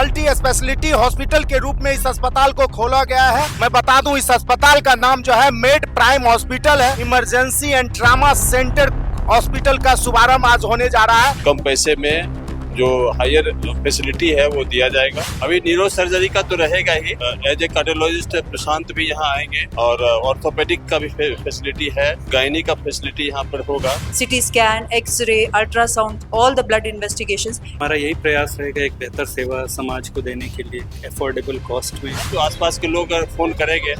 Multi speciality hospital के रूप में इस अस्पताल को खोला गया है। मैं बता दूं इस अस्पताल का नाम जो है मेड प्राइम हॉस्पिटल है। Emergency and trauma centre hospital का शुभारंभ आज होने जा रहा है। कम पैसे में जो हायर फैसिलिटी है वो दिया जाएगा। अभी न्यूरो सर्जरी का तो रहेगा ही। एज ए कार्डियोलॉजिस्ट प्रशांत भी यहाँ आएंगे और ऑर्थोपेडिक का भी फैसिलिटी है। गायनी का फैसिलिटी यहाँ पर होगा। CT scan, x-ray, ultrasound, all the blood investigations. हमारा यही प्रयास रहेगा एक बेहतर सेवा समाज को देने के लिए अफोर्डेबल कॉस्ट में। तो आसपास के लोग अगर फोन करेंगे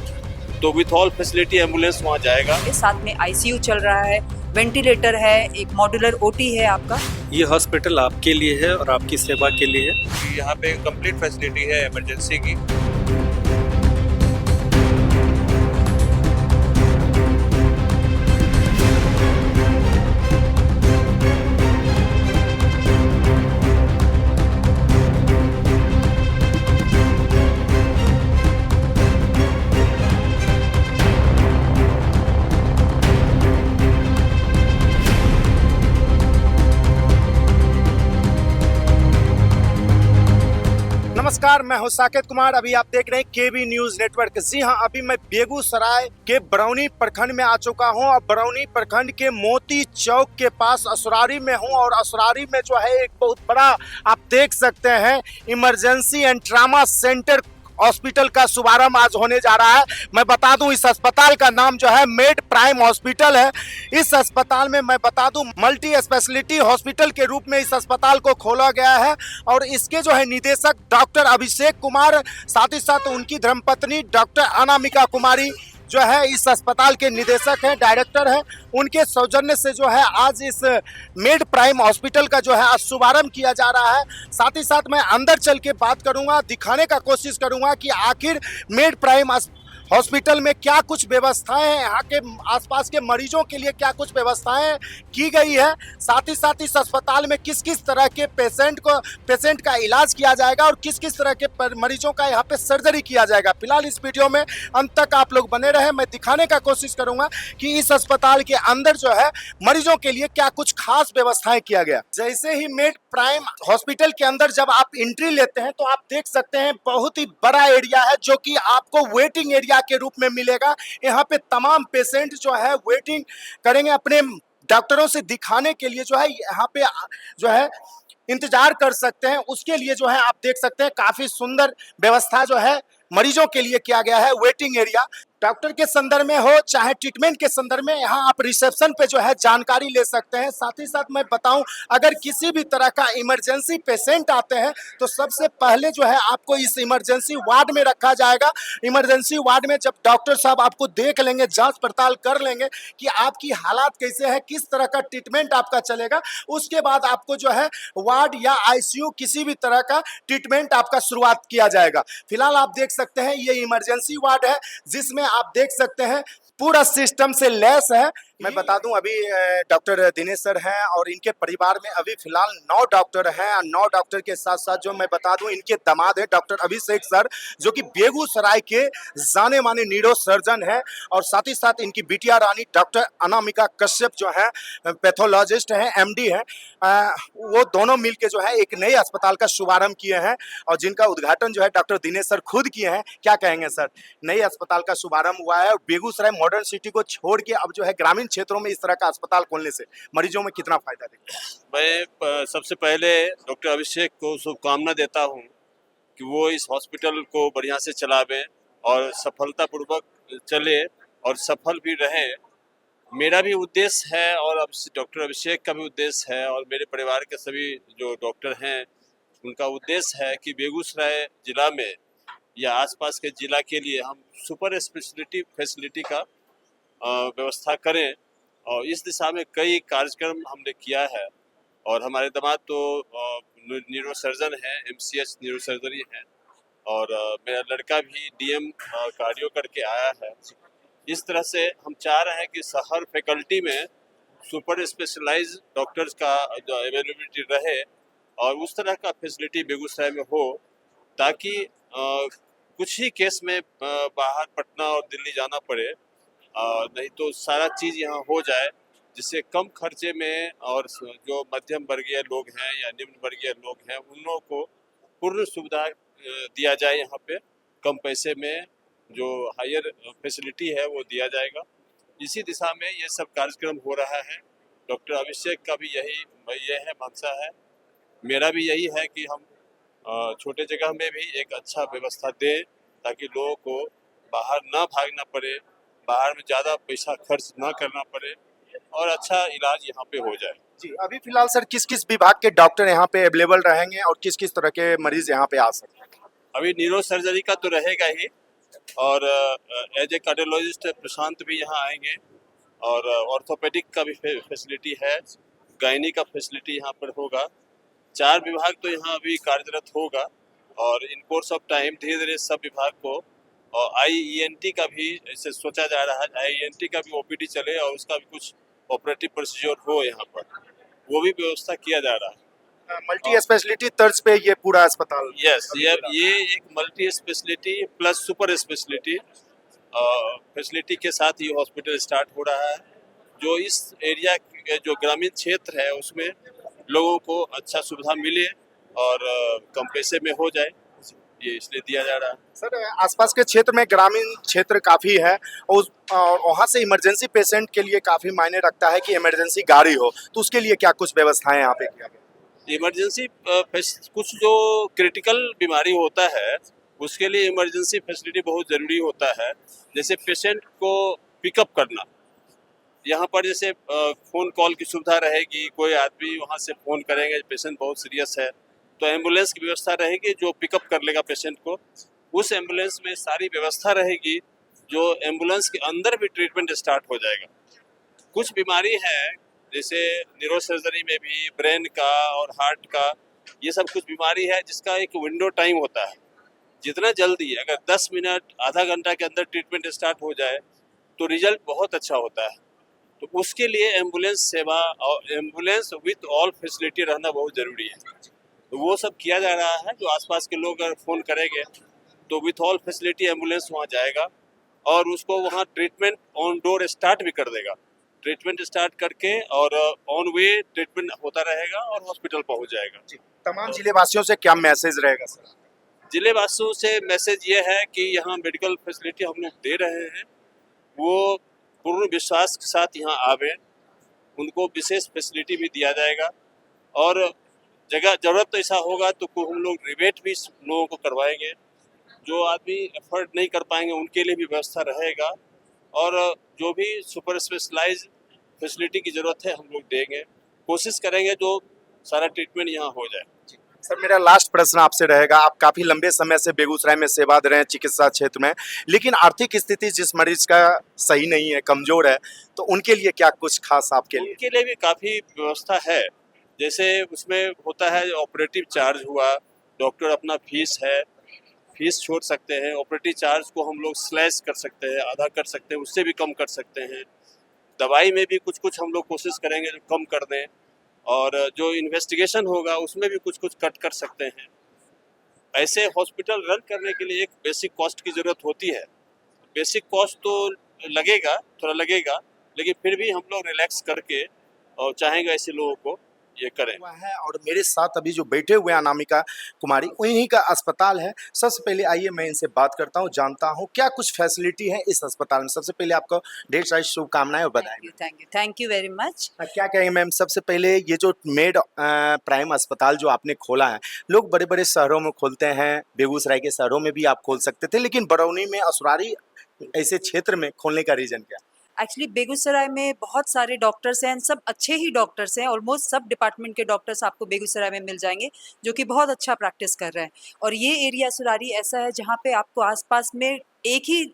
तो विथ ऑल फैसिलिटी एम्बुलेंस वहाँ जाएगा। साथ में आईसीयू चल रहा है, वेंटिलेटर है, एक मॉड्यूलर ओटी है आपका। ये हॉस्पिटल आपके लिए है और आपकी सेवा के लिए है। यहाँ पे कंप्लीट फैसिलिटी है इमरजेंसी की। नमस्कार, मैं हूं साकेत कुमार। अभी आप देख रहे हैं केबी न्यूज नेटवर्क। जी हां, अभी मैं बेगूसराय के बरौनी प्रखंड में आ चुका हूं और बरौनी प्रखंड के मोती चौक के पास असरारी में हूं और असरारी में जो है एक बहुत बड़ा आप देख सकते हैं emergency and trauma centre hospital का शुभारंभ आज होने जा रहा है। मैं बता दूं इस अस्पताल का नाम जो है मेड प्राइम हॉस्पिटल है। इस अस्पताल में मैं बता दूं मल्टी स्पेशलिटी हॉस्पिटल के रूप में इस अस्पताल को खोला गया है और इसके जो है निदेशक डॉक्टर अभिषेक कुमार, साथ ही साथ उनकी धर्मपत्नी डॉक्टर अनामिका कुमारी जो है इस अस्पताल के निदेशक हैं, डायरेक्टर हैं। उनके सौजन्य से जो है आज इस मेड प्राइम हॉस्पिटल का जो है आज शुभारंभ किया जा रहा है। साथ ही साथ मैं अंदर चल के बात करूंगा, दिखाने का कोशिश करूंगा कि आखिर मेड प्राइम हॉस्पिटल में क्या कुछ व्यवस्थाएं हैं, यहाँ के आसपास के मरीजों के लिए क्या कुछ व्यवस्थाएं की गई है। साथ ही साथ इस अस्पताल में किस किस तरह के पेशेंट का इलाज किया जाएगा और किस किस तरह के मरीजों का यहाँ पे सर्जरी किया जाएगा। फिलहाल इस वीडियो में अंत तक आप लोग बने रहे। मैं दिखाने का कोशिश करूंगा कि इस अस्पताल के अंदर जो है मरीजों के लिए क्या कुछ खास व्यवस्थाएं किया गया। जैसे ही मेड प्राइम हॉस्पिटल के अंदर जब आप एंट्री लेते हैं तो आप देख सकते हैं बहुत ही बड़ा एरिया है जो कि आपको वेटिंग एरिया के रूप में मिलेगा। यहाँ पे तमाम पेशेंट जो है वेटिंग करेंगे अपने डॉक्टरों से दिखाने के लिए, जो है यहाँ पे जो है इंतजार कर सकते हैं। उसके लिए जो है आप देख सकते हैं काफी सुंदर व्यवस्था जो है मरीजों के लिए किया गया है। वेटिंग एरिया डॉक्टर के संदर्भ में हो चाहे ट्रीटमेंट के संदर्भ में, यहाँ आप रिसेप्शन पे जो है जानकारी ले सकते हैं। साथ ही साथ मैं बताऊं अगर किसी भी तरह का इमरजेंसी पेशेंट आते हैं तो सबसे पहले जो है आपको इस इमरजेंसी वार्ड में रखा जाएगा। इमरजेंसी वार्ड में जब डॉक्टर साहब आपको देख लेंगे, जांच पड़ताल कर लेंगे कि आपकी हालात कैसे है, किस तरह का ट्रीटमेंट आपका चलेगा, उसके बाद आपको जो है वार्ड या आईसीयू किसी भी तरह का ट्रीटमेंट आपका शुरुआत किया जाएगा। फिलहाल आप देख सकते हैं ये इमरजेंसी वार्ड है जिसमें आप देख सकते हैं पूरा सिस्टम से लैस है। मैं बता दूं अभी डॉक्टर दिनेश सर हैं और इनके परिवार में अभी फिलहाल 9 डॉक्टर हैं। 9 डॉक्टर के साथ साथ जो मैं बता दूं इनके दामाद है डॉक्टर अभिषेक सर जो कि बेगूसराय के जाने माने न्यूरो सर्जन है और साथ ही साथ इनकी बिटिया रानी डॉक्टर अनामिका कश्यप जो है पैथोलॉजिस्ट हैं, एमडी हैं। वो दोनों मिलके जो है एक नए अस्पताल का शुभारंभ किए हैं और जिनका उद्घाटन जो है डॉक्टर दिनेश सर खुद किए हैं। क्या कहेंगे सर? नए अस्पताल का शुभारंभ हुआ है और बेगूसराय मॉडर्न सिटी को छोड़ के अब जो है ग्रामीण क्षेत्रों में इस तरह का अस्पताल खोलने से मरीजों में कितना फायदा देगा? मैं सबसे पहले डॉक्टर अभिषेक को शुभकामना देता हूं कि वो इस हॉस्पिटल को बढ़िया से चलावे और सफलतापूर्वक चले और सफल भी रहे। मेरा भी उद्देश्य है और अब डॉक्टर अभिषेक का भी उद्देश्य है और मेरे परिवार के सभी जो डॉक्टर हैं उनका उद्देश्य है कि बेगूसराय जिला में या आसपास के जिला के लिए हम सुपर स्पेशलिटी फैसिलिटी का व्यवस्था करें और इस दिशा में कई कार्यक्रम हमने किया है। और हमारे दामाद तो न्यूरो सर्जन है, MCH न्यूरो सर्जरी है और मेरा लड़का भी DM कार्डियो करके आया है। इस तरह से हम चाह रहे हैं कि हर फैकल्टी में सुपर स्पेशलाइज्ड डॉक्टर्स का जो अवेलेबिलिटी रहे और उस तरह का फैसिलिटी बेगूसराय में हो ताकि कुछ ही केस में बाहर पटना और दिल्ली जाना पड़े, नहीं तो सारा चीज़ यहाँ हो जाए जिससे कम खर्चे में और जो मध्यम वर्गीय लोग हैं या निम्न वर्गीय लोग हैं उन लोगों को पूर्ण सुविधा दिया जाए यहाँ पे, कम पैसे में जो हायर फैसिलिटी है वो दिया जाएगा। इसी दिशा में ये सब कार्यक्रम हो रहा है। डॉक्टर अभिषेक का भी यह है मंशा है, मेरा भी यही है कि हम छोटे जगह में भी एक अच्छा व्यवस्था दें ताकि लोगों को बाहर ना भागना पड़े, बाहर में ज़्यादा पैसा खर्च ना करना पड़े और अच्छा इलाज यहाँ पे हो जाए। जी, अभी फिलहाल सर किस किस विभाग के डॉक्टर यहाँ पे अवेलेबल रहेंगे और किस किस तरह के मरीज यहाँ पे आ सकते हैं? अभी न्यूरो सर्जरी का तो रहेगा ही और एज ए कार्डियोलॉजिस्ट प्रशांत भी यहाँ आएंगे और ऑर्थोपेडिक का भी फैसिलिटी है, गायनी का फैसिलिटी यहाँ पर होगा। 4 विभाग तो यहाँ अभी कार्यरत होगा और इन कोर्स ऑफ टाइम धीरे धीरे सब विभाग को और IENT का भी ऐसे सोचा जा रहा है, IENT का भी OPD चले और उसका भी कुछ ऑपरेटिव प्रोसीजर हो यहाँ पर, वो भी व्यवस्था किया जा रहा है। मल्टी स्पेशलिटी तर्ज पे ये पूरा अस्पताल? यस, ये एक multi speciality plus super speciality facility के साथ ये हॉस्पिटल स्टार्ट हो रहा है, जो इस एरिया जो ग्रामीण क्षेत्र है उसमें लोगों को अच्छा सुविधा मिले और कम पैसे में हो जाए, ये इसलिए दिया जा रहा है। सर आसपास के क्षेत्र में ग्रामीण क्षेत्र काफी है और वहाँ से इमरजेंसी पेशेंट के लिए काफी मायने रखता है कि इमरजेंसी गाड़ी हो, तो उसके लिए क्या कुछ व्यवस्थाएं यहाँ पे किया गया? इमरजेंसी कुछ जो क्रिटिकल बीमारी होता है उसके लिए इमरजेंसी फैसिलिटी बहुत ज़रूरी होता है। जैसे पेशेंट को पिकअप करना, यहाँ पर जैसे फ़ोन कॉल की सुविधा रहेगी, कोई आदमी वहाँ से फ़ोन करेंगे पेशेंट बहुत सीरियस है तो एम्बुलेंस की व्यवस्था रहेगी जो पिकअप कर लेगा पेशेंट को। उस एम्बुलेंस में सारी व्यवस्था रहेगी, जो एम्बुलेंस के अंदर भी ट्रीटमेंट स्टार्ट हो जाएगा। कुछ बीमारी है जैसे न्यूरो सर्जरी में भी ब्रेन का और हार्ट का, ये सब कुछ बीमारी है जिसका एक विंडो टाइम होता है, जितना जल्दी अगर 10 मिनट आधा घंटा के अंदर ट्रीटमेंट स्टार्ट हो जाए तो रिजल्ट बहुत अच्छा होता है। तो उसके लिए एम्बुलेंस सेवा और एम्बुलेंस विथ ऑल फैसिलिटी रहना बहुत ज़रूरी है, तो वो सब किया जा रहा है। जो आसपास के लोग अगर फ़ोन करेंगे तो विथ ऑल फैसिलिटी एम्बुलेंस वहाँ जाएगा और उसको वहाँ ट्रीटमेंट ऑन डोर स्टार्ट भी कर देगा, ट्रीटमेंट स्टार्ट करके और ऑन वे ट्रीटमेंट होता रहेगा और हॉस्पिटल पहुँच जाएगा। तमाम जिले वासियों से क्या मैसेज रहेगा सर? जिले वासियों से मैसेज ये है कि यहाँ मेडिकल फैसिलिटी हम लोग दे रहे हैं, वो पूर्ण विश्वास के साथ यहाँ आवे, उनको विशेष फैसिलिटी भी दिया जाएगा और जगह ज़रूरत तो ऐसा होगा तो हम लोग रिबेट भी लोगों को करवाएंगे, जो आदमी एफर्ट नहीं कर पाएंगे उनके लिए भी व्यवस्था रहेगा और जो भी सुपर स्पेशलाइज फैसिलिटी की ज़रूरत है हम लोग देंगे, कोशिश करेंगे जो सारा ट्रीटमेंट यहाँ हो जाए। सर मेरा लास्ट प्रश्न आपसे रहेगा, आप काफी लंबे समय से बेगूसराय में सेवा दे रहे हैं चिकित्सा क्षेत्र में, लेकिन आर्थिक स्थिति जिस मरीज का सही नहीं है, कमजोर है, तो उनके लिए क्या कुछ खास आपके लिए? उनके लिए भी काफ़ी व्यवस्था है। जैसे उसमें होता है ऑपरेटिव चार्ज हुआ, डॉक्टर अपना फीस है, फीस छोड़ सकते हैं, ऑपरेटिव चार्ज को हम लोग स्लैश कर सकते हैं, आधा कर सकते हैं, उससे भी कम कर सकते हैं। दवाई में भी कुछ कुछ हम लोग कोशिश करेंगे जो कम कर दें और जो इन्वेस्टिगेशन होगा उसमें भी कुछ कुछ कट कर सकते हैं। ऐसे हॉस्पिटल रन करने के लिए एक बेसिक कॉस्ट की ज़रूरत होती है। बेसिक कॉस्ट तो लगेगा, थोड़ा लगेगा, लेकिन फिर भी हम लोग रिलैक्स करके और चाहेंगे ऐसे लोगों को ये करें। हुआ है और मेरे साथ अभी जो बैठे हुए हैं अनामिका कुमारी, उन्हीं का अस्पताल है। सबसे पहले आइए मैं इनसे बात करता हूँ, जानता हूँ क्या कुछ फैसिलिटी है इस अस्पताल में। सबसे पहले आपको ढेर सारी शुभकामनाएं और बधाई। Thank you very much. क्या कहेंगे मैम, सबसे पहले ये जो मेड प्राइम अस्पताल जो आपने खोला है, लोग बड़े बड़े शहरों में खोलते हैं, बेगूसराय के शहरों में भी आप खोल सकते थे, लेकिन बरौनी में असुरारी ऐसे क्षेत्र में खोलने का रीजन क्या? एक्चुअली बेगूसराय में बहुत सारे डॉक्टर्स हैं, सब अच्छे ही डॉक्टर्स हैं, ऑलमोस्ट सब डिपार्टमेंट के डॉक्टर्स आपको बेगूसराय में मिल जाएंगे जो कि बहुत अच्छा प्रैक्टिस कर रहे हैं। और ये एरिया सुरारी ऐसा है जहाँ पे आपको आसपास में एक ही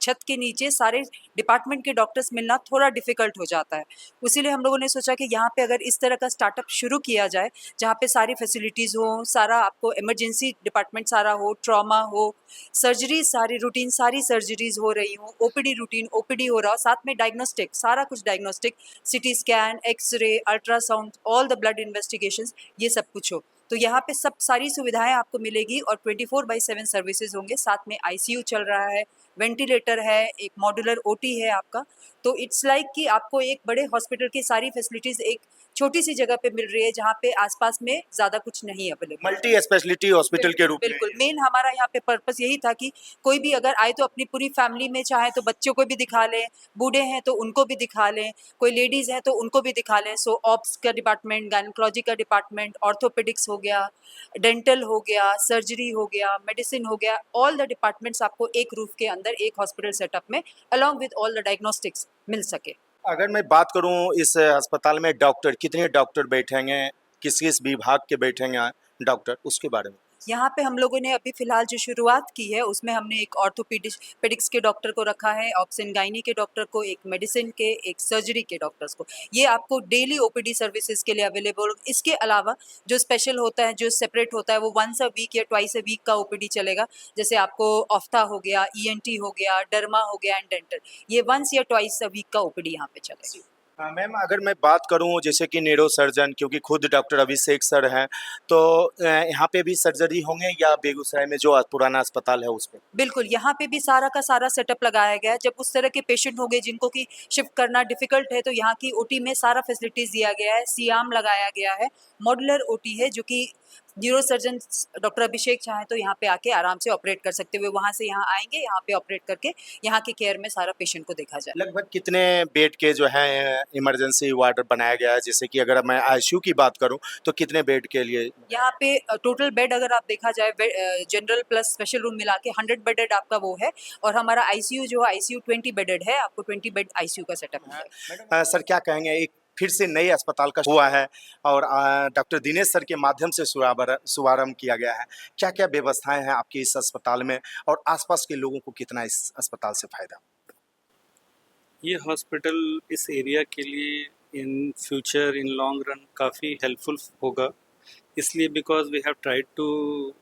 छत के नीचे सारे डिपार्टमेंट के डॉक्टर्स मिलना थोड़ा डिफ़िकल्ट हो जाता है। इसीलिए हम लोगों ने सोचा कि यहाँ पे अगर इस तरह का स्टार्टअप शुरू किया जाए जहाँ पे सारी फैसिलिटीज़ हो, सारा आपको इमरजेंसी डिपार्टमेंट सारा हो, ट्रॉमा हो, सर्जरी सारी रूटीन सारी सर्जरीज हो रही हो, ओपीडी रूटीन ओपीडी हो रहा, साथ में डायग्नोस्टिक सारा कुछ diagnostic, CT scan, x-ray, ultrasound, all the blood investigations, ये सब कुछ हो। तो यहाँ पे सब सारी सुविधाएं आपको मिलेगी और 24/7 सर्विसेज होंगे। साथ में आईसीयू चल रहा है, वेंटिलेटर है, एक मॉड्यूलर ओटी है आपका। तो इट्स लाइक कि आपको एक बड़े हॉस्पिटल की सारी फैसिलिटीज़ एक छोटी सी जगह पे मिल रही है जहाँ पे आसपास में ज़्यादा कुछ नहीं अवेलेबल। मल्टी स्पेशलिटी हॉस्पिटल के रूप में। बिल्कुल, मेन हमारा यहाँ पे पर्पस यही था कि कोई भी अगर आए तो अपनी पूरी फैमिली में, चाहे तो बच्चों को भी दिखा लें, बूढ़े हैं तो उनको भी दिखा लें, कोई लेडीज़ हैं तो उनको भी दिखा लें। सो ऑप्स का डिपार्टमेंट, गायनोकोलॉजी का डिपार्टमेंट, ऑर्थोपेडिक्स हो गया, डेंटल हो गया, सर्जरी हो गया, मेडिसिन हो गया, ऑल द डिपार्टमेंट्स आपको एक रूफ के अंदर एक हॉस्पिटल सेटअप में along with all the diagnostics मिल सके। अगर मैं बात करूं इस अस्पताल में डॉक्टर, कितने डॉक्टर बैठेंगे, किस किस विभाग के बैठेंगे डॉक्टर, उसके बारे में। यहाँ पे हम लोगों ने अभी फ़िलहाल जो शुरुआत की है उसमें हमने एक ऑर्थोपेडिक्स के डॉक्टर को रखा है, ऑब्स एंड गायनी के डॉक्टर को, एक मेडिसिन के, एक सर्जरी के डॉक्टर्स को। ये आपको डेली ओपीडी सर्विसेज के लिए अवेलेबल। इसके अलावा जो स्पेशल होता है, जो सेपरेट होता है, वो वंस अ वीक या ट्वाइस अ वीक का ओपीडी चलेगा। जैसे आपको ऑफ्था हो गया, ईएनटी हो गया, डर्मा हो गया एंड डेंटल, ये वंस या ट्वाइस अ वीक का ओपीडी यहाँ पे चलेगा। मैम अगर मैं बात करूं जैसे कि न्यूरो सर्जन, क्योंकि खुद डॉक्टर अभिषेक सर हैं, तो यहाँ पे भी सर्जरी होंगे या बेगूसराय में जो पुराना अस्पताल है उस पे। बिल्कुल, यहाँ पे भी सारा का सारा सेटअप लगाया गया है। जब उस तरह के पेशेंट होंगे जिनको कि शिफ्ट करना डिफ़िकल्ट है, तो यहाँ की ओटी में सारा फैसिलिटीज़ दिया गया है, सियाम लगाया गया है, मॉड्यूलर ओटी है, जो कि न्यूरोसर्जन डॉक्टर अभिषेक चाहें तो यहाँ पे आके आराम से ऑपरेट कर सकते हुए वहाँ से यहाँ आएंगे, यहाँ पे ऑपरेट करके यहाँ के केयर में सारा पेशेंट को देखा जाए। लगभग कितने बेड के जो है इमरजेंसी वार्ड बनाया गया है, जैसे कि अगर मैं आईसीयू की बात करूं तो कितने बेड के लिए। यहाँ पे टोटल बेड अगर आप देखा जाए जनरल प्लस स्पेशल रूम मिला के 100 बेडेड आपका वो है, और हमारा आईसीयू जो है आईसीयू 20 बेडेड है, आपको 20 बेड आईसीयू का सेटअप है। सर क्या कहेंगे, एक फिर से नए अस्पताल का हुआ है और डॉक्टर दिनेश सर के माध्यम से शुभारंभ किया गया है, क्या क्या व्यवस्थाएं हैं आपके इस अस्पताल में और आसपास के लोगों को कितना इस अस्पताल से फायदा। ये हॉस्पिटल इस एरिया के लिए in future in long run काफ़ी हेल्पफुल होगा, इसलिए because we have tried to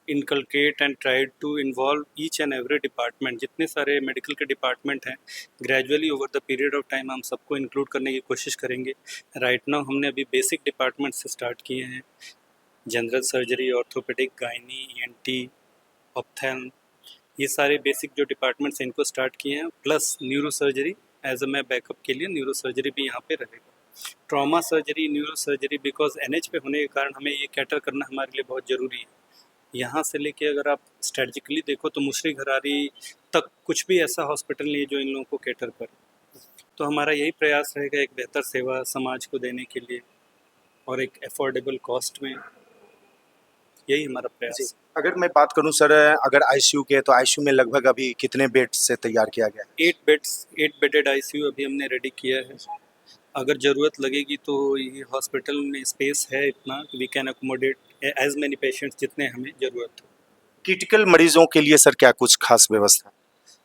inculcate and tried to involve each and every department. जितने सारे मेडिकल के डिपार्टमेंट हैं, gradually over the period of time हम सबको इंक्लूड करने की कोशिश करेंगे। राइट नाउ हमने अभी बेसिक डिपार्टमेंट से स्टार्ट किए हैं, general surgery, orthopaedic, gynae, ENT, ऑप्थेल, ये सारे बेसिक जो डिपार्टमेंट्स हैं इनको स्टार्ट किए हैं, plus neuro surgery as a मैं बैकअप के लिए न्यूरो सर्जरी भी यहाँ पे रहेगा। Trauma surgery, neuro surgery, because NH पे होने के कारण हमें ये कैटर करना हमारे लिए बहुत ज़रूरी है। यहाँ से लेके अगर आप स्ट्रेटजिकली देखो तो मुशरी घरारी तक कुछ भी ऐसा हॉस्पिटल नहीं है जो इन लोगों को कैटर करे। तो हमारा यही प्रयास रहेगा एक बेहतर सेवा समाज को देने के लिए और एक अफोर्डेबल कॉस्ट में, यही हमारा प्रयास। अगर मैं बात करूं सर, अगर आईसीयू के, तो आईसीयू में लगभग अभी कितने बेड से तैयार किया गया है। 8 बेडेड आईसीयू अभी हमने रेडी किया है। अगर ज़रूरत लगेगी तो ये हॉस्पिटल में स्पेस है इतना, we can accommodate as many patients जितने हमें ज़रूरत हो। क्रिटिकल मरीजों के लिए सर क्या कुछ खास व्यवस्था।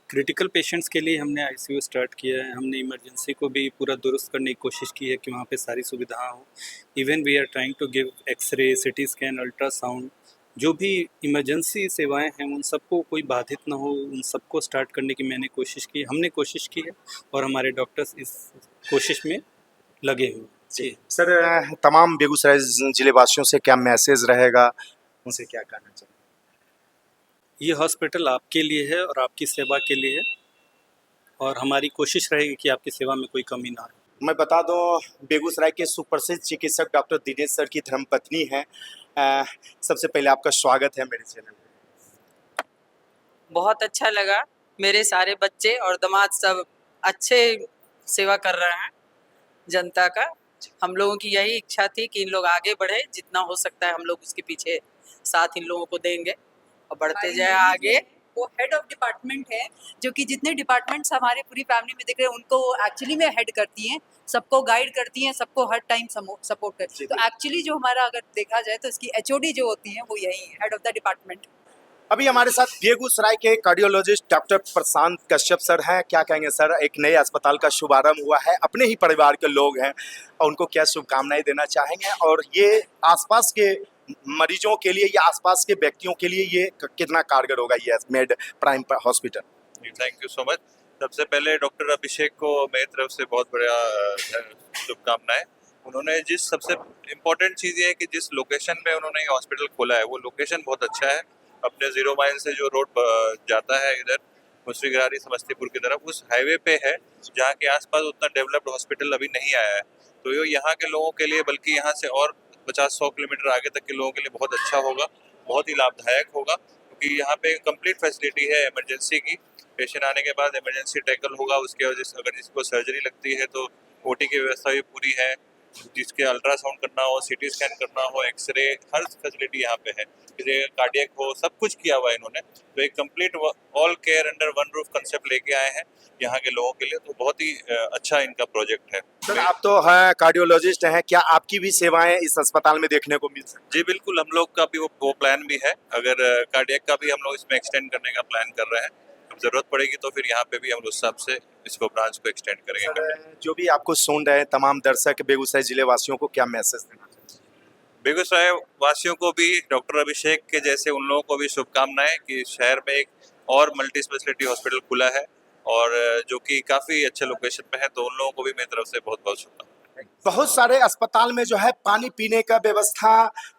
क्रिटिकल पेशेंट्स के लिए हमने आईसीयू स्टार्ट किया है। हमने इमरजेंसी को भी पूरा दुरुस्त करने की कोशिश की है कि वहाँ पे सारी सुविधा हो। Even we are trying to give x-ray, CT scan, ultrasound, जो भी इमरजेंसी सेवाएं हैं उन सबको कोई बाधित ना हो, उन सबको स्टार्ट करने की हमने कोशिश की है और हमारे डॉक्टर्स इस कोशिश में लगे हुए। जी सर, तमाम बेगूसराय जिले वासियों से क्या मैसेज रहेगा, उनसे क्या कहना चाहिए। ये हॉस्पिटल आपके लिए है और आपकी सेवा के लिए है, और हमारी कोशिश रहेगी कि आपकी सेवा में कोई कमी ना हो। मैं बता दूं, बेगूसराय के सुप्रसिद्ध चिकित्सक डॉक्टर दिनेश सर की धर्मपत्नी हैं। सबसे पहले आपका स्वागत है मेरे चैनल में। बहुत अच्छा लगा, मेरे सारे बच्चे और दामाद सब अच्छे सेवा कर रहे हैं जनता का। हम लोगों की यही इच्छा थी कि इन लोग आगे बढ़े, जितना हो सकता है हम लोग उसके पीछे साथ इन लोगों को देंगे और बढ़ते जाए आगे। वो हेड ऑफ डिपार्टमेंट है, जो कि जितने डिपार्टमेंट्स हमारे पूरी फैमिली में दिख रहे हैं उनको एक्चुअली में हेड करती हैं, सबको गाइड करती हैं, सबको हर टाइम सपोर्ट करती हैं। तो एक्चुअली जो हमारा अगर देखा जाए तो इसकी एचओडी जो होती है वो यही हेड ऑफ द डिपार्टमेंट। अभी हमारे साथ बेगूसराय के कार्डियोलॉजिस्ट डॉक्टर प्रशांत कश्यप सर हैं। क्या कहेंगे सर, एक नए अस्पताल का शुभारंभ हुआ है, अपने ही परिवार के लोग हैं और उनको क्या शुभकामनाएं देना चाहेंगे, और ये आसपास के मरीजों के लिए या आसपास के व्यक्तियों के लिए ये कितना कारगर होगा ये made prime hospital. Thank you so much. सबसे पहले डॉक्टर अभिषेक को मेरी तरफ से बहुत बड़ा शुभकामनाएं। उन्होंने जिस सबसे इम्पोर्टेंट चीज़ ये है कि जिस लोकेशन पे उन्होंने ये हॉस्पिटल खोला है वो लोकेशन बहुत अच्छा है। अपने 0 माइल से जो रोड जाता है इधर, मुसरीघरारी समस्तीपुर की तरफ, उस हाईवे पे है जहाँ के आसपास उतना डेवलप्ड हॉस्पिटल अभी नहीं आया है। तो ये यहाँ के लोगों के लिए, बल्कि यहाँ से और 50-100 किलोमीटर आगे तक के लोगों के लिए बहुत अच्छा होगा, बहुत ही लाभदायक होगा, क्योंकि यहाँ पे कंप्लीट फैसिलिटी है इमरजेंसी की। पेशेंट आने के बाद इमरजेंसी टैकल होगा, उसके वजह से अगर जिसको सर्जरी लगती है तो ओटी की व्यवस्था भी पूरी है, जिसके अल्ट्रासाउंड करना हो, सीटी स्कैन करना हो, एक्सरे, हर फैसिलिटी यहाँ पे है। जैसे कार्डियक हो, सब कुछ किया हुआ है इन्होंने। तो एक complete all care under one roof concept लेके आए हैं यहाँ के लोगों के लिए, तो बहुत ही अच्छा इनका प्रोजेक्ट है। सर आप तो हैं कार्डियोलॉजिस्ट हैं, क्या आपकी भी सेवाएं इस अस्पताल में देखने को मिल सकती जी बिल्कुल, हम लोग का भी वो प्लान भी है। अगर कार्डियक का भी हम लोग इसमें एक्सटेंड करने का प्लान कर रहे हैं, जब जरूरत पड़ेगी तो फिर यहाँ पे भी हम उस हिसाब से इसको ब्रांच को एक्सटेंड है? करेंगे। सर जो भी आपको सुन रहे हैं तमाम दर्शक बेगूसराय जिले वासियों को क्या मैसेज देना चाहते हैं? बेगूसराय वासियों को भी, डॉक्टर अभिषेक के जैसे उन लोगों को भी शुभकामनाएं कि शहर में एक और मल्टी स्पेशलिटी हॉस्पिटल खुला है और जो कि काफ़ी अच्छे लोकेशन पे है, तो उन लोगों को भी मेरी तरफ से बहुत बहुत शुभकामनाएं। बहुत सारे अस्पताल में जो है पानी पीने का व्यवस्था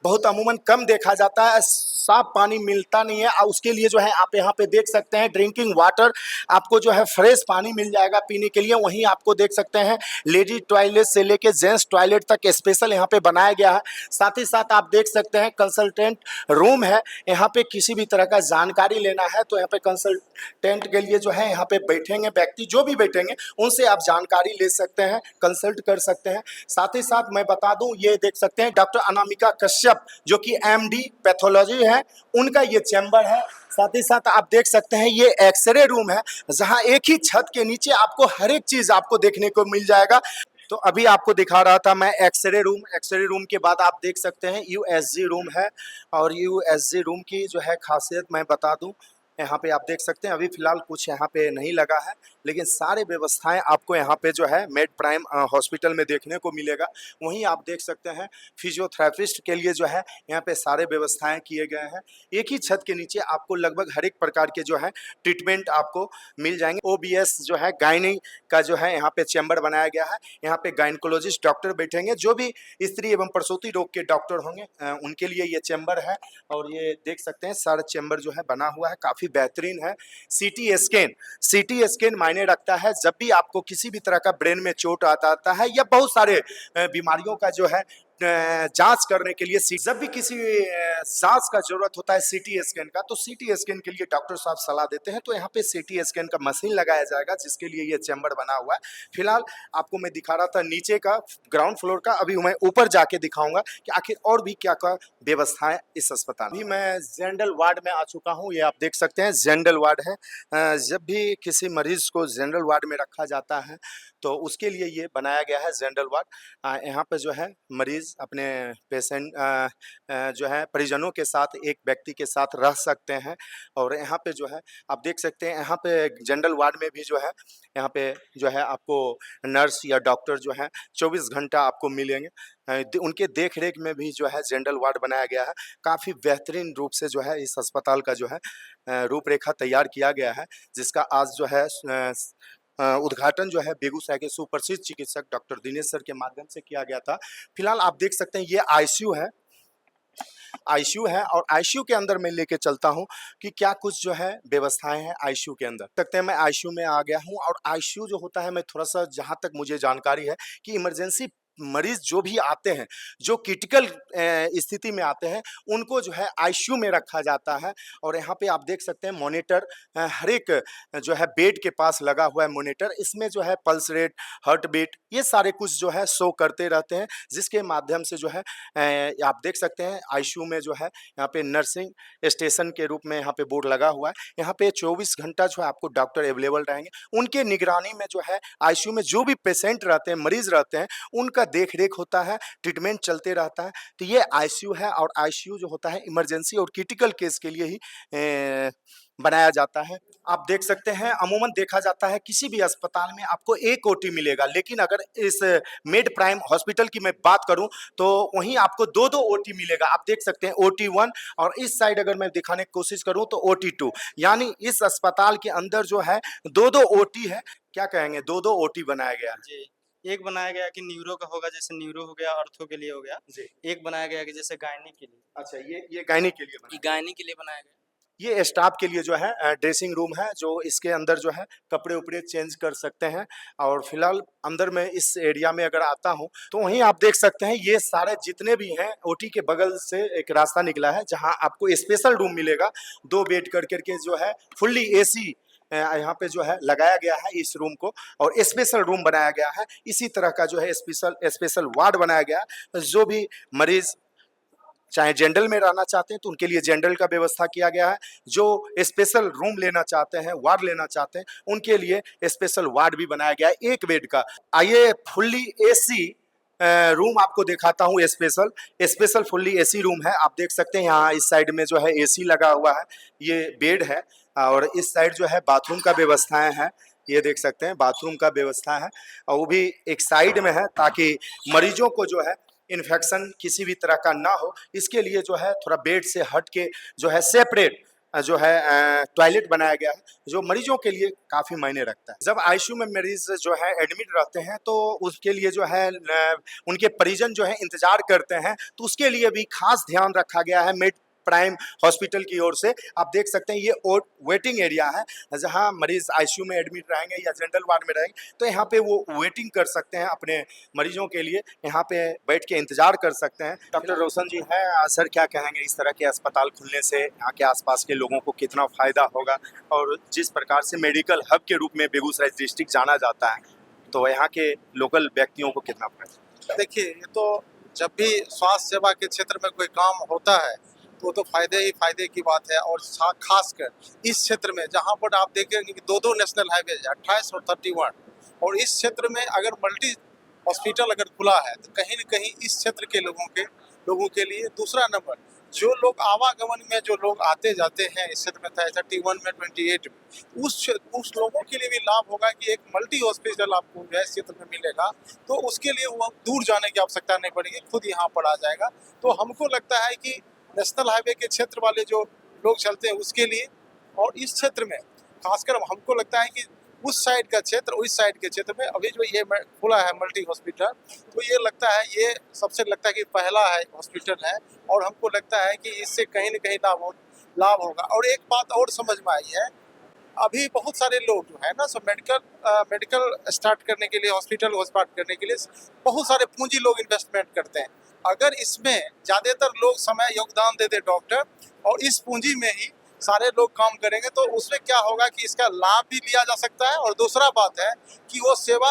बहुत अमूमन कम देखा जाता है, साफ पानी मिलता नहीं है। और उसके लिए जो है आप यहाँ पे देख सकते हैं ड्रिंकिंग वाटर, आपको जो है फ्रेश पानी मिल जाएगा पीने के लिए। वहीं आपको देख सकते हैं लेडी टॉयलेट से लेके जेंट्स टॉयलेट तक स्पेशल यहाँ पे बनाया गया है। साथ ही साथ आप देख सकते हैं कंसल्टेंट रूम है, यहाँ पे किसी भी तरह का जानकारी लेना है तो यहाँ पे कंसल्टेंट के लिए जो है यहाँ पे बैठेंगे व्यक्ति, जो भी बैठेंगे उनसे आप जानकारी ले सकते हैं, कंसल्ट कर सकते हैं। साथ ही साथ मैं बता दूं, ये देख सकते हैं डॉक्टर अनामिका कश्यप जो कि एमडी पैथोलॉजी है, उनका ये चैम्बर है। साथ ही साथ आप देख सकते हैं ये एक्सरे रूम है, जहां एक ही छत के नीचे आपको हर एक चीज आपको देखने को मिल जाएगा। तो अभी आपको दिखा रहा था मैं एक्सरे रूम। एक्सरे रूम के बाद आप देख सकते हैं यूएसजी रूम है, और यूएसजी रूम की जो है खासियत मैं बता दूं, यहाँ पे आप देख सकते हैं अभी फिलहाल कुछ यहाँ पे नहीं लगा है, लेकिन सारे व्यवस्थाएं आपको यहाँ पे जो है मेड प्राइम हॉस्पिटल में देखने को मिलेगा। वहीं आप देख सकते हैं फिजियोथेरेपिस्ट के लिए जो है यहाँ पे सारे व्यवस्थाएं किए गए हैं। एक ही छत के नीचे आपको लगभग हर एक प्रकार के जो है ट्रीटमेंट आपको मिल जाएंगे। ओबीएस जो है गायनी का जो है यहाँ पे चैम्बर बनाया गया है, यहाँ पे गायनकोलॉजिस्ट डॉक्टर बैठेंगे, जो भी स्त्री एवं प्रसूति रोग के डॉक्टर होंगे उनके लिए ये चैम्बर है। और ये देख सकते हैं सारा चैम्बर जो है बना हुआ है, काफ़ी बेहतरीन है। सीटी स्कैन मायने रखता है जब भी आपको किसी भी तरह का ब्रेन में चोट आता है या बहुत सारे बीमारियों का जो है जांच करने के लिए, जब भी किसी जांच का जरूरत होता है सीटी स्कैन का, तो सीटी स्कैन के लिए डॉक्टर साहब सलाह देते हैं। तो यहाँ पे सीटी स्कैन का मशीन लगाया जाएगा, जिसके लिए ये चैम्बर बना हुआ है। फिलहाल आपको मैं दिखा रहा था नीचे का ग्राउंड फ्लोर का, अभी मैं ऊपर जाके दिखाऊंगा कि आखिर और भी क्या क्या व्यवस्था है इस अस्पताल में। अभी मैं जनरल वार्ड में आ चुका हूँ, ये आप देख सकते हैं जनरल वार्ड है। जब भी किसी मरीज को जनरल वार्ड में रखा जाता है तो उसके लिए ये बनाया गया है जनरल वार्ड। यहाँ पे जो है मरीज अपने पेशेंट जो है परिजनों के साथ, एक व्यक्ति के साथ रह सकते हैं। और यहाँ पे जो है आप देख सकते हैं, यहाँ पे जनरल वार्ड में भी जो है यहाँ पे जो है आपको नर्स या डॉक्टर जो है 24 घंटा आपको मिलेंगे। उनके देख रेख में भी जो है जनरल वार्ड बनाया गया है। काफ़ी बेहतरीन रूप से जो है इस अस्पताल का जो है रूपरेखा तैयार किया गया है, जिसका आज जो है उद्घाटन जो है बेगूसराय के सुप्रसिद्ध चिकित्सक डॉक्टर दिनेश सर के माध्यम से किया गया था। फिलहाल आप देख सकते हैं ये आईसीयू है, और आईसीयू के अंदर मैं लेके चलता हूं कि क्या कुछ जो है व्यवस्थाएं हैं आईसीयू के अंदर। सकते हैं मैं आईसीयू में आ गया हूं, और आईसीयू जो होता है, मैं थोड़ा सा जहां तक मुझे जानकारी है कि इमरजेंसी मरीज जो भी आते हैं, जो क्रिटिकल स्थिति में आते हैं, उनको जो है आईसीयू में रखा जाता है। और यहाँ पे आप देख सकते हैं मॉनिटर हर एक जो है बेड के पास लगा हुआ है मॉनिटर। इसमें जो है पल्स रेट, हार्ट बीट, ये सारे कुछ जो है शो करते रहते हैं, जिसके माध्यम से जो है आप देख सकते हैं आईसीयू में जो है यहाँ पे नर्सिंग स्टेशन के रूप में यहाँ पे बोर्ड लगा हुआ है। यहाँ पे 24 घंटा जो है आपको डॉक्टर अवेलेबल रहेंगे। उनके निगरानी में जो है आईसीयू में जो भी पेशेंट रहते हैं, मरीज रहते हैं, उनका देख रेख होता है, ट्रीटमेंट चलते रहता है। तो ये आईसीयू है, और आईसीयू जो होता है इमरजेंसी और क्रिटिकल केस के लिए ही बनाया जाता है। आप देख सकते हैं अमूमन देखा जाता है किसी भी अस्पताल में आपको एक ओटी मिलेगा, लेकिन अगर इस मेड प्राइम हॉस्पिटल की मैं बात करूं तो वहीं आपको दो ओटी मिलेगा। आप देख सकते हैं ओटी 1, और इस साइड अगर मैं दिखाने की कोशिश करूं तो ओटी 2, यानी इस अस्पताल के अंदर जो है दो ओटी है। क्या कहेंगे, दो ओटी बनाया गया है जी। एक बनाया गया कि न्यूरो का होगा, जैसे न्यूरो हो गया, ऑर्थो के लिए हो गया। जी। एक बनाया गया कि जैसे गायनी के लिए, अच्छा, ये गायनी के लिए कि गायनी के लिए बनाया गया। ये स्टाफ के लिए जो है ड्रेसिंग रूम है, जो इसके अंदर जो है कपड़े उपड़े चेंज कर सकते हैं। और फिलहाल अंदर में इस एरिया में अगर आता हूँ तो वहीं आप देख सकते हैं ये सारे जितने भी हैं, ओटी के बगल से एक रास्ता निकला है जहां आपको स्पेशल रूम मिलेगा, 2 बेड कर करके जो है फुल्ली एसी यहाँ पे जो है लगाया गया है इस रूम को, और स्पेशल रूम बनाया गया है। इसी तरह का जो है स्पेशल वार्ड बनाया गया है। जो भी मरीज चाहे जनरल में रहना चाहते हैं तो उनके लिए जनरल का व्यवस्था किया गया है, जो स्पेशल रूम लेना चाहते हैं, वार्ड लेना चाहते हैं, उनके लिए स्पेशल वार्ड भी बनाया गया है 1 बेड का। आइए फुल्ली एसी रूम आपको दिखाता हूँ। स्पेशल फुल्ली एसी रूम है। आप देख सकते हैं यहाँ इस साइड में जो है एसी लगा हुआ है, ये बेड है, और इस साइड जो है बाथरूम का व्यवस्थाएं हैं। ये देख सकते हैं बाथरूम का व्यवस्था है, और वो भी एक साइड में है ताकि मरीजों को जो है इन्फेक्शन किसी भी तरह का ना हो। इसके लिए जो है थोड़ा बेड से हट के जो है सेपरेट जो है टॉयलेट बनाया गया है, जो मरीजों के लिए काफ़ी मायने रखता है। जब आईसीयू में मरीज जो है एडमिट रहते हैं तो उसके लिए जो है उनके परिजन जो है इंतजार करते हैं, तो उसके लिए भी खास ध्यान रखा गया है मेड प्राइम हॉस्पिटल की ओर से। आप देख सकते हैं ये वेटिंग एरिया है, जहां मरीज आईसीयू में एडमिट रहेंगे या जनरल वार्ड में रहेंगे तो यहाँ पे वो वेटिंग कर सकते हैं, अपने मरीजों के लिए यहाँ पे बैठ के इंतजार कर सकते हैं। डॉक्टर रोशन जी हैं, सर क्या कहेंगे इस तरह के अस्पताल खुलने से यहाँ के आसपास के लोगों को कितना फायदा होगा, और जिस प्रकार से मेडिकल हब के रूप में बेगूसराय डिस्ट्रिक्ट जाना जाता है तो यहाँ के लोकल व्यक्तियों को कितना फायदा? देखिए, ये तो जब भी स्वास्थ्य सेवा के क्षेत्र में कोई काम होता है तो फायदे ही फायदे की बात है। और खासकर इस क्षेत्र में जहाँ पर आप देखेंगे कि 2 नेशनल हाईवे 28 और 31, और इस क्षेत्र में अगर मल्टी हॉस्पिटल अगर खुला है तो कहीं न कहीं इस क्षेत्र के लोगों के लिए दूसरा नंबर, जो लोग आवागमन में जो लोग आते जाते हैं इस क्षेत्र में 31 में 28 में, उस लोगों के लिए भी लाभ होगा कि एक मल्टी हॉस्पिटल आपको जो है क्षेत्र में मिलेगा, तो उसके लिए वो दूर जाने की आवश्यकता नहीं पड़ेगी, खुद यहाँ पर आ जाएगा। तो हमको लगता है कि नेशनल हाईवे के क्षेत्र वाले जो लोग चलते हैं उसके लिए, और इस क्षेत्र में खासकर हमको लगता है कि उस साइड का क्षेत्र, उस साइड के क्षेत्र में अभी जो ये खुला है मल्टी हॉस्पिटल, तो ये लगता है ये सबसे लगता है कि पहला है हॉस्पिटल है, और हमको लगता है कि इससे कहीं न कहीं लाभ होगा। और एक बात और समझ में आई है, अभी बहुत सारे लोग जो है ना सो मेडिकल स्टार्ट करने के लिए, हॉस्पिटल स्टार्ट करने के लिए बहुत सारे पूंजी लोग इन्वेस्टमेंट करते हैं। अगर इसमें ज़्यादातर लोग समय योगदान दे दे डॉक्टर, और इस पूंजी में ही सारे लोग काम करेंगे, तो उसमें क्या होगा कि इसका लाभ भी लिया जा सकता है, और दूसरा बात है कि वो सेवा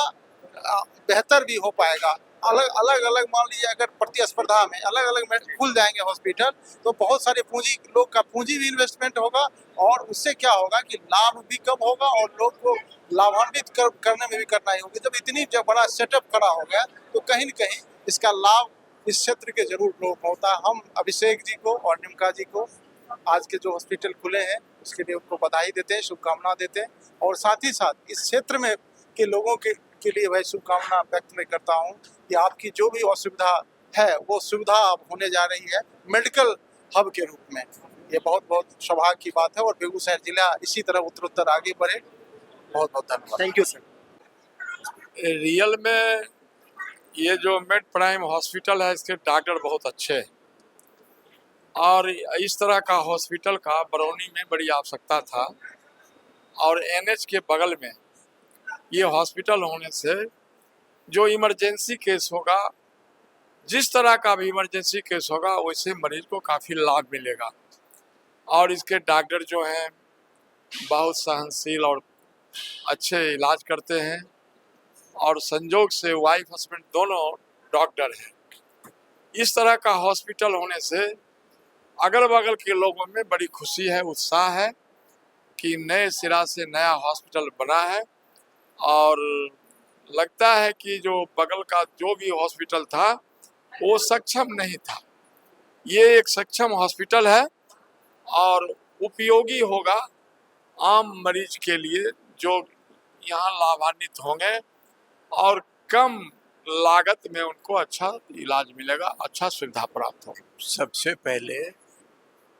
बेहतर भी हो पाएगा। अलग मान लीजिए अगर प्रतिस्पर्धा में अलग अलग खुल जाएंगे हॉस्पिटल, तो बहुत सारे लोग का पूंजी भी इन्वेस्टमेंट होगा, और उससे क्या होगा कि लाभ भी कम होगा और लोग को लाभान्वित करने में भी कठिनाई होगी। जब इतनी बड़ा सेटअप खड़ा हो गया तो कहीं न कहीं इसका लाभ इस क्षेत्र के जरूर लोग होता है। हम अभिषेक जी को और निमका जी को आज के जो हॉस्पिटल खुले हैं उसके लिए उनको बधाई देते हैं, शुभकामना देते हैं, और साथ ही साथ इस क्षेत्र में के लोगों के लिए वह शुभकामना व्यक्त मैं करता हूं कि आपकी जो भी असुविधा है वो सुविधा अब होने जा रही है मेडिकल हब के रूप में। ये बहुत बहुत सौभाग्य की बात है, और बेगूसराय जिला इसी तरह उत्तरोत्तर आगे बढ़े। बहुत बहुत धन्यवाद। Thank you sir. रियल में ये जो मेड प्राइम हॉस्पिटल है इसके डॉक्टर बहुत अच्छे हैं, और इस तरह का हॉस्पिटल का बरौनी में बड़ी आवश्यकता था, और एनएच के बगल में ये हॉस्पिटल होने से जो इमरजेंसी केस होगा, जिस तरह का भी इमरजेंसी केस होगा वैसे मरीज को काफ़ी लाभ मिलेगा। और इसके डॉक्टर जो हैं बहुत सहनशील और अच्छे इलाज करते हैं, और संजोग से वाइफ हस्बैंड दोनों डॉक्टर हैं। इस तरह का हॉस्पिटल होने से अगल बगल के लोगों में बड़ी खुशी है, उत्साह है कि नए सिरा से नया हॉस्पिटल बना है, और लगता है कि जो बगल का जो भी हॉस्पिटल था वो सक्षम नहीं था। ये एक सक्षम हॉस्पिटल है और उपयोगी होगा आम मरीज के लिए, जो यहाँ लाभान्वित होंगे और कम लागत में उनको अच्छा इलाज मिलेगा, अच्छा सुविधा प्राप्त होगा। सबसे पहले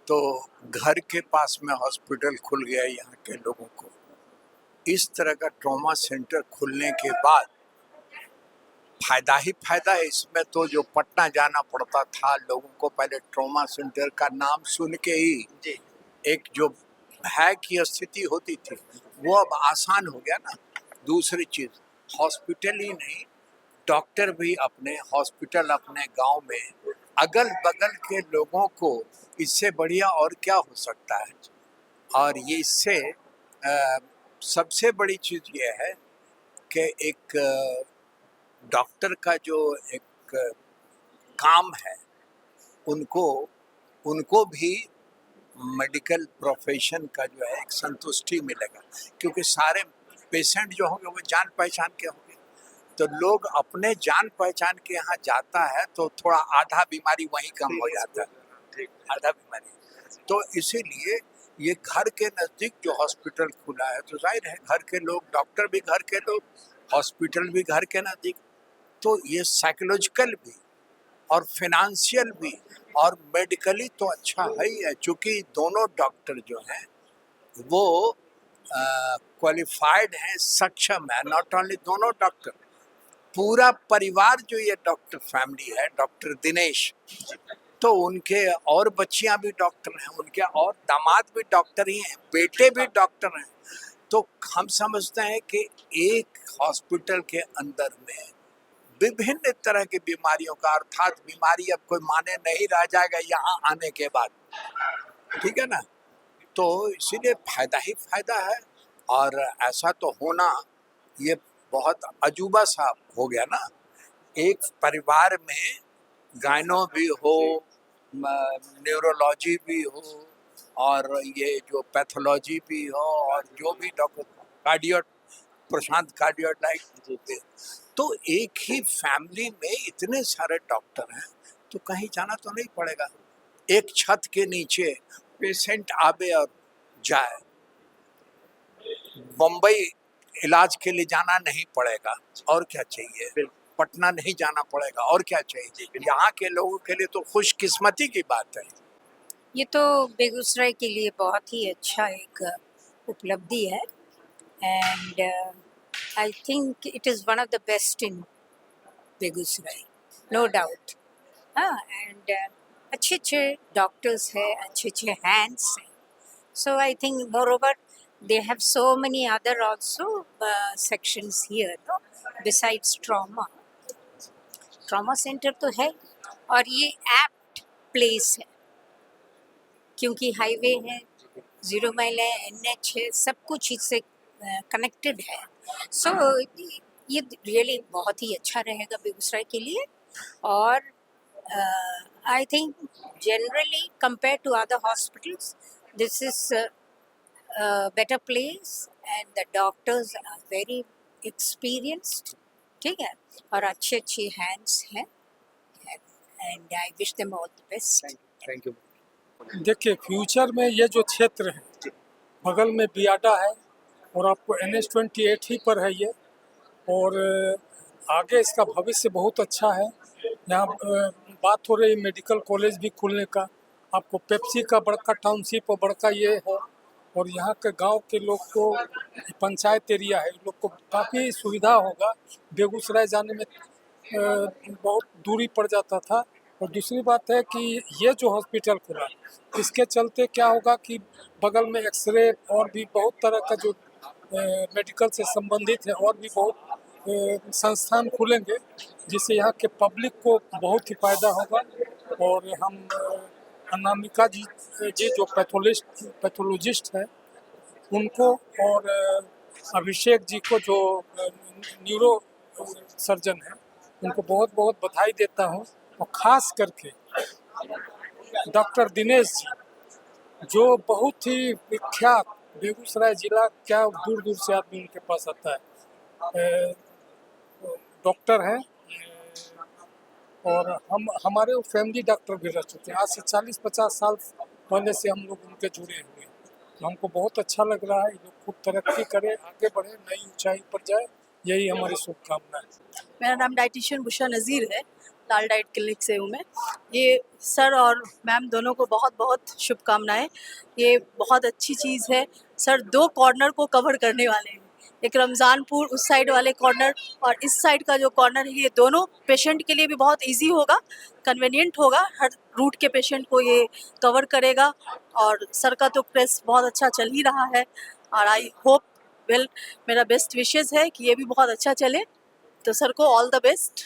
तो घर के पास में हॉस्पिटल खुल गया यहाँ के लोगों को। इस तरह का ट्रॉमा सेंटर खुलने के बाद फायदा ही फायदा है इसमें। तो जो पटना जाना पड़ता था लोगों को, पहले ट्रॉमा सेंटर का नाम सुन के ही एक जो भय की स्थिति होती थी वो अब आसान हो गया ना। दूसरी चीज, हॉस्पिटल ही नहीं, डॉक्टर भी अपने हॉस्पिटल अपने गांव में, अगल बगल के लोगों को इससे बढ़िया और क्या हो सकता है। और ये इससे सबसे बड़ी चीज ये है कि एक डॉक्टर का जो एक काम है, उनको भी मेडिकल प्रोफेशन का जो है एक संतुष्टि मिलेगा, क्योंकि सारे पेशेंट जो होंगे वो जान पहचान के होंगे। तो लोग अपने जान पहचान के यहाँ जाता है तो थोड़ा आधा बीमारी वहीं कम हो जाता है, आधा बीमारी। तो इसीलिए ये घर के नज़दीक जो हॉस्पिटल खुला है, तो जाहिर है घर के लोग, डॉक्टर भी घर के लोग, हॉस्पिटल भी घर के नज़दीक, तो ये साइकोलॉजिकल भी और फिनेंशियल भी और मेडिकली तो अच्छा है ही है, चूँकि दोनों डॉक्टर जो हैं वो क्वालिफाइड हैं, सक्षम है। नॉट ओनली दोनों डॉक्टर, पूरा परिवार जो ये डॉक्टर फैमिली है, डॉक्टर दिनेश, तो उनके और बच्चियां भी डॉक्टर हैं, उनके और दामाद भी डॉक्टर ही हैं, बेटे भी डॉक्टर हैं। तो हम समझते हैं कि एक हॉस्पिटल के अंदर में विभिन्न तरह की बीमारियों का, अर्थात बीमारी अब कोई माने नहीं रह जाएगा यहाँ आने के बाद, ठीक है ना। तो इसीलिए फायदा ही फायदा है। और ऐसा तो होना ये बहुत अजूबा सा हो गया ना, एक परिवार में गायनो भी हो, न्यूरोलॉजी भी हो, और ये जो पैथोलॉजी भी हो, और जो भी डॉक्टर प्रशांत कार्डियोलाइट, तो एक ही फैमिली में इतने सारे डॉक्टर हैं, तो कहीं जाना तो नहीं पड़ेगा। एक छत के नीचे पेशेंट आवे और जाए, बम्बई इलाज के लिए जाना नहीं पड़ेगा, और क्या चाहिए, पटना नहीं जाना पड़ेगा, और क्या चाहिए। यहाँ के लोगों के लिए तो खुशकिस्मती की बात है। ये तो बेगूसराय के लिए बहुत ही अच्छा एक उपलब्धि है, and I think it is one of the best in Begusarai, no doubt. हाँ, एंड अच्छे अच्छे डॉक्टर्स हैं, अच्छे अच्छे हैंड्स हैं, so I think moreover they have so many other also sections here, no, besides trauma center तो है, और ये एप्ट प्लेस है क्योंकि हाईवे है, 0 माइल है, NH है, सब कुछ इससे कनेक्टेड है। सो ये रियली बहुत ही अच्छा रहेगा बेगूसराय के लिए। और I think generally compare to other hospitals this is better place, and the doctors are very experienced, ठीक है, और अच्छे अच्छे hands हैं, and I wish them all the best. Thank you. देखिए, फ्यूचर में ये जो क्षेत्र है, बगल में बियाडा है और आपको NH-28 ही पर है ये, और आगे इसका भविष्य बहुत अच्छा है। यहाँ बात हो रही मेडिकल कॉलेज भी खुलने का, आपको पेप्सी का बड़का टाउनशिप और बड़का ये है, और यहाँ के गांव के लोग को, पंचायत एरिया है, लोग को काफ़ी सुविधा होगा। बेगूसराय जाने में बहुत दूरी पड़ जाता था। और दूसरी बात है कि ये जो हॉस्पिटल खुला, इसके चलते क्या होगा कि बगल में एक्सरे और भी बहुत तरह का जो मेडिकल से संबंधित है और भी बहुत संस्थान खुलेंगे, जिससे यहाँ के पब्लिक को बहुत ही फायदा होगा। और हम अनामिका जी जो पैथोलॉजिस्ट है उनको, और अभिषेक जी को जो न्यूरो सर्जन है, उनको बहुत बहुत बधाई देता हूँ। और ख़ास करके डॉक्टर दिनेश जी, जो बहुत ही विख्यात, बेगूसराय जिला क्या दूर दूर से आदमी उनके पास आता है, डॉक्टर हैं, और हमारे वो फैमिली डॉक्टर भी रह चुके हैं। आज से 40-50 साल पहले से हम लोग उनके जुड़े हुए हैं, तो हमको बहुत अच्छा लग रहा है। ये लोग खूब तरक्की करें, आगे बढ़े, नई ऊंचाई पर जाए, यही हमारी शुभकामना है। मेरा नाम डाइटिशियन बुशा नज़ीर है, लाल डाइट क्लिनिक से हूँ मैं। ये सर और मैम दोनों को बहुत बहुत शुभकामनाएं। ये बहुत अच्छी चीज़ है। सर 2 कॉर्नर को कवर करने वाले हैं, एक रमज़ानपुर उस साइड वाले कॉर्नर और इस साइड का जो कॉर्नर है, ये दोनों पेशेंट के लिए भी बहुत इजी होगा, कन्वीनियंट होगा, हर रूट के पेशेंट को ये कवर करेगा। और सर का तो प्रेस बहुत अच्छा चल ही रहा है और आई होप वेल, मेरा बेस्ट विशेस है कि ये भी बहुत अच्छा चले, तो सर को ऑल द बेस्ट।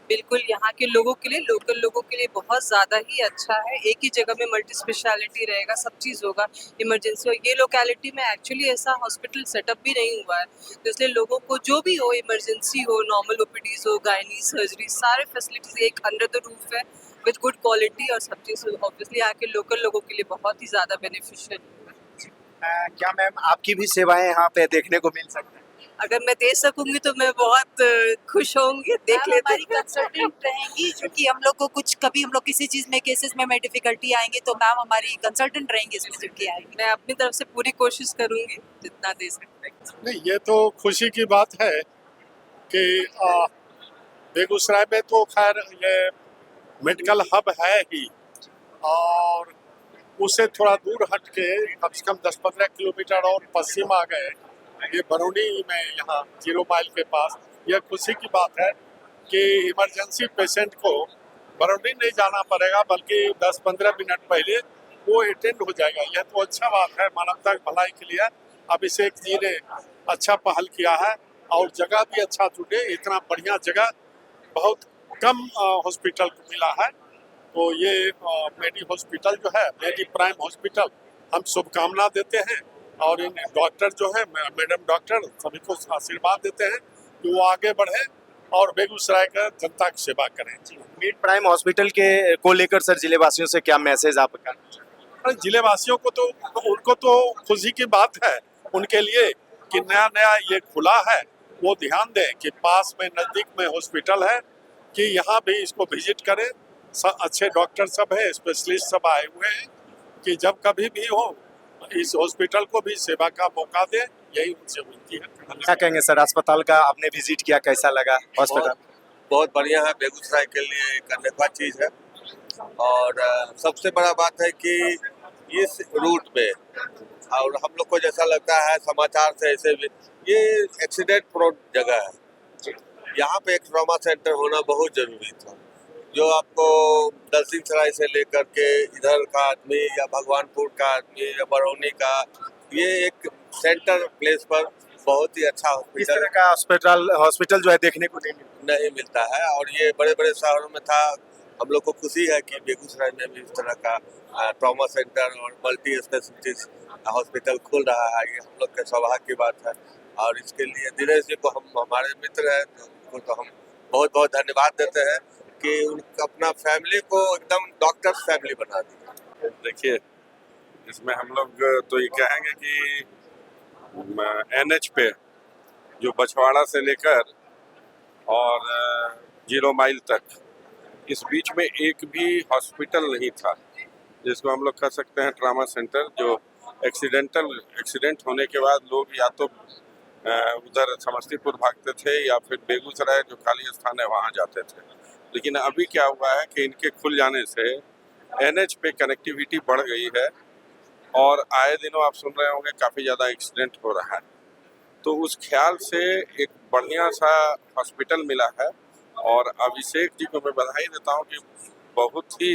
बिल्कुल यहाँ के लोगों के लिए, लोकल लोगों के लिए बहुत ज़्यादा ही अच्छा है। एक ही जगह में मल्टी स्पेशलिटी रहेगा, सब चीज़ होगा, इमरजेंसी हो। ये लोकेलिटी में एक्चुअली ऐसा हॉस्पिटल सेटअप भी नहीं हुआ है, तो इसलिए लोगों को जो भी हो, इमरजेंसी हो, नॉर्मल ओपीडीज हो, गायनी सर्जरी, सारे फैसिलिटीज एक अंडर द रूफ है विद गुड क्वालिटी और सब चीज़। ऑब्वियसली यहाँ के लोकल लोगों के लिए बहुत ही ज़्यादा बेनिफिशियल है। क्या मैम आपकी भी सेवाएं यहाँ पे देखने को मिल सकती हैं? अगर मैं दे सकूंगी तो मैं बहुत खुश होंगी। देख लेते हमारी कंसल्टेंट रहेंगी, क्योंकि हम लोग को कुछ कभी हम लोग किसी चीज में केसेस में डिफिकल्टी आएंगी तो मैम हमारी कंसल्टेंट रहेंगी इसमें, जबकि आएंगी। मैं अपनी तरफ से पूरी कोशिश करूंगी जितना दे सकते हैं। नहीं, ये तो खुशी की बात है कि बेगूसराय में तो खैर ये मेडिकल हब है ही, और उससे थोड़ा दूर हट के कम से कम 10-15 किलोमीटर और पश्चिम आ गए, ये बरौनी में, यहाँ 0 माइल के पास। यह खुशी की बात है कि इमरजेंसी पेशेंट को बरौनी नहीं जाना पड़ेगा, बल्कि 10-15 मिनट पहले वो अटेंड हो जाएगा। यह तो अच्छा बात है मानवता की भलाई के लिए। अभिषेक जी ने अच्छा पहल किया है और जगह भी अच्छा चुने। इतना बढ़िया जगह बहुत कम हॉस्पिटल को मिला है, तो ये मेडी हॉस्पिटल जो है, मेडी प्राइम हॉस्पिटल, हम शुभकामना देते हैं और इन डॉक्टर जो है, मैडम डॉक्टर, सभी को आशीर्वाद देते हैं कि वो आगे बढ़े और बेगूसराय का जनता की सेवा करें। मेड प्राइम हॉस्पिटल के को लेकर सर जिले वासियों से क्या मैसेज आप करना? जिले वासियों को तो उनको तो खुशी की बात है उनके लिए कि नया नया ये खुला है। वो ध्यान दें कि पास में नज़दीक में हॉस्पिटल है, कि यहाँ भी इसको विजिट करें। सब अच्छे डॉक्टर सब है, स्पेशलिस्ट सब आए हुए हैं, कि जब कभी भी हो इस हॉस्पिटल को भी सेवा का मौका दें, यही उनसे विनती है। क्या कहेंगे सर, अस्पताल का आपने विजिट किया, कैसा लगा हॉस्पिटल? बहुत बढ़िया है, बेगूसराय के लिए एक अनोखा चीज़ है। और सबसे बड़ा बात है कि इस रूट पे, और हम लोग को जैसा लगता है समाचार से, ऐसे भी ये एक्सीडेंट प्रोन जगह है, यहाँ पे एक ट्रॉमा सेंटर होना बहुत ज़रूरी था। जो आपको दलसिंह सराय से लेकर के इधर का आदमी या भगवानपुर का आदमी या बरौनी का, ये एक सेंटर प्लेस पर बहुत ही अच्छा इस तरह का हॉस्पिटल जो है देखने को नहीं मिलता है। और ये बड़े बड़े शहरों में था। हम लोग को खुशी है कि बेगूसराय में भी इस तरह का ट्रॉमा सेंटर और मल्टी स्पेशलिटीज हॉस्पिटल खुल रहा है। ये हम लोग के सौभाग्य की बात है और इसके लिए दिनेश जी को, हम हमारे मित्र हैं, तो उनको तो हम बहुत बहुत धन्यवाद देते हैं कि उनका अपना फैमिली को एकदम डॉक्टर फैमिली बना दिया। देखिए, इसमें हम लोग तो ये कहेंगे कि NH पे जो बछवाड़ा से लेकर और 0 माइल तक, इस बीच में एक भी हॉस्पिटल नहीं था जिसको हम लोग कह सकते हैं ट्रामा सेंटर। जो एक्सीडेंट होने के बाद लोग या तो उधर समस्तीपुर भागते थे या फिर बेगूसराय जो खाली स्थान है वहाँ जाते थे। लेकिन अभी क्या हुआ है कि इनके खुल जाने से NH पे कनेक्टिविटी बढ़ गई है और आए दिनों आप सुन रहे होंगे काफ़ी ज़्यादा एक्सीडेंट हो रहा है। तो उस ख्याल से एक बढ़िया सा हॉस्पिटल मिला है और अभिषेक जी को मैं बधाई देता हूँ कि बहुत ही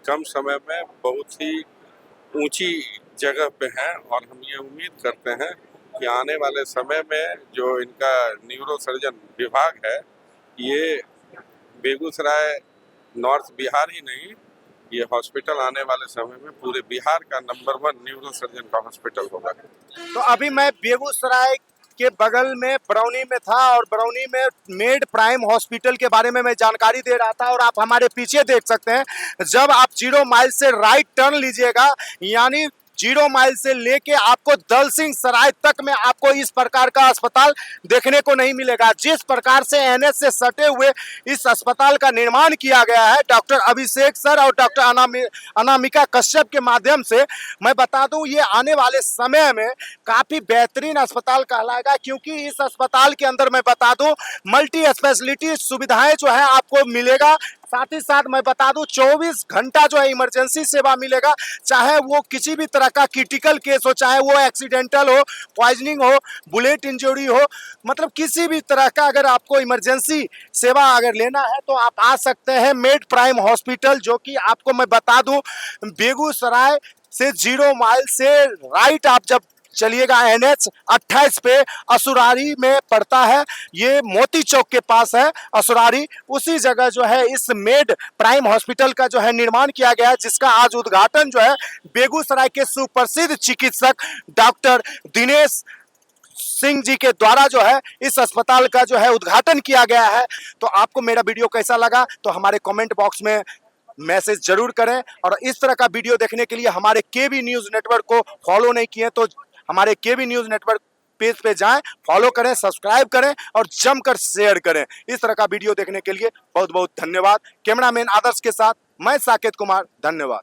कम समय में बहुत ही ऊंची जगह पे हैं। और हम ये उम्मीद करते हैं कि आने वाले समय में जो इनका न्यूरो सर्जन विभाग है, ये बेगूसराय नॉर्थ बिहार ही नहीं, ये हॉस्पिटल आने वाले समय में पूरे बिहार का नंबर 1 न्यूरो सर्जन का हॉस्पिटल होगा। तो अभी मैं बेगूसराय के बगल में बरौनी में था और बरौनी में मेड प्राइम हॉस्पिटल के बारे में मैं जानकारी दे रहा था। और आप हमारे पीछे देख सकते हैं, जब आप 0 माइल से राइट टर्न लीजिएगा, यानी 0 माइल से लेके आपको दलसिंह सराय तक में आपको इस प्रकार का अस्पताल देखने को नहीं मिलेगा। जिस प्रकार से NH से सटे हुए इस अस्पताल का निर्माण किया गया है डॉक्टर अभिषेक सर और डॉक्टर अनामिका कश्यप के माध्यम से, मैं बता दूं ये आने वाले समय में काफ़ी बेहतरीन अस्पताल कहलाएगा, क्योंकि इस अस्पताल के अंदर मैं बता दूं मल्टी स्पेशलिटी सुविधाएं जो है आपको मिलेगा। साथ ही साथ मैं बता दूं 24 घंटा जो है इमरजेंसी सेवा मिलेगा, चाहे वो किसी भी तरह का क्रिटिकल केस हो, चाहे वो एक्सीडेंटल हो, पॉइजनिंग हो, बुलेट इंजरी हो, मतलब किसी भी तरह का अगर आपको इमरजेंसी सेवा अगर लेना है तो आप आ सकते हैं मेड प्राइम हॉस्पिटल, जो कि आपको मैं बता दूं बेगूसराय से 0 माइल से राइट आप जब चलिएगा NH 28 पे असुरारी में पड़ता है, ये मोती चौक के पास है असुरारी, उसी जगह जो है इस मेड प्राइम हॉस्पिटल का जो है निर्माण किया गया है, जिसका आज उद्घाटन जो है बेगूसराय के सुप्रसिद्ध चिकित्सक डॉक्टर दिनेश सिंह जी के द्वारा जो है इस अस्पताल का जो है उद्घाटन किया गया है। तो आपको मेरा वीडियो कैसा लगा तो हमारे कमेंट बॉक्स में मैसेज जरूर करें, और इस तरह का वीडियो देखने के लिए हमारे केबी न्यूज नेटवर्क को फॉलो नहीं किए तो हमारे केबी न्यूज नेटवर्क पेज पे जाएं, फॉलो करें, सब्सक्राइब करें और जमकर शेयर करें। इस तरह का वीडियो देखने के लिए बहुत बहुत धन्यवाद। कैमरामैन आदर्श के साथ मैं साकेत कुमार, धन्यवाद।